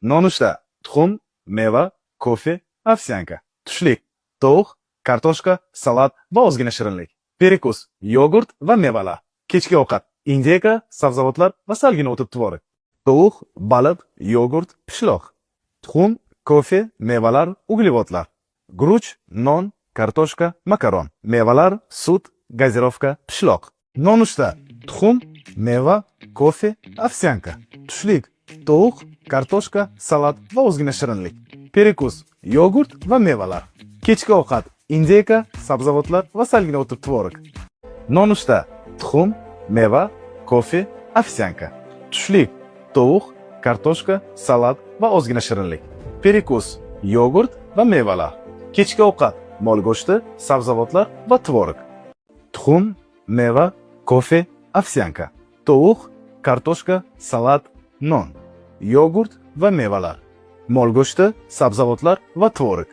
Nonushta: tuxum, meva, kofe, ovsyanka. Tushlik: tovuq, kartoshka, salat va ozgina shirinlik. Perikus: yogurt va mevalar. Kechki ovqat: indeyka, sabzavotlar va salgina o'tib tvorog. Tovuq, baliq, yogurt, pishloq. Tuxum, kofe, mevalar, uglevodlar. Guruch, non, kartoshka, makaron. Mevalar, sut, gazirovka, pishloq. Nonushta: tuxum, meva, kofe, ovsyanka. Tushlik: tovuq, kartoshka, salat va ozgina shirinlik. Perikus: yogurt va mevalar. Kechki ovqat: indeyka, sabzavotlar va salgina o'tib tvorog. Nonushta: tuxum, meva, kofe, ovsyanka. Tushlik: tovuq, kartoshka, salat va ozgina shirinlik. Perikus: yogurt va mevalar. Kechki ovqat: mol go'shti, sabzavotlar va tvorog. Tuxum, meva, kofe, ovsyanka. Tovuq, kartoshka, salat, non. Yogurt va mevalar. Mol go'shti, sabzavotlar va tvorog.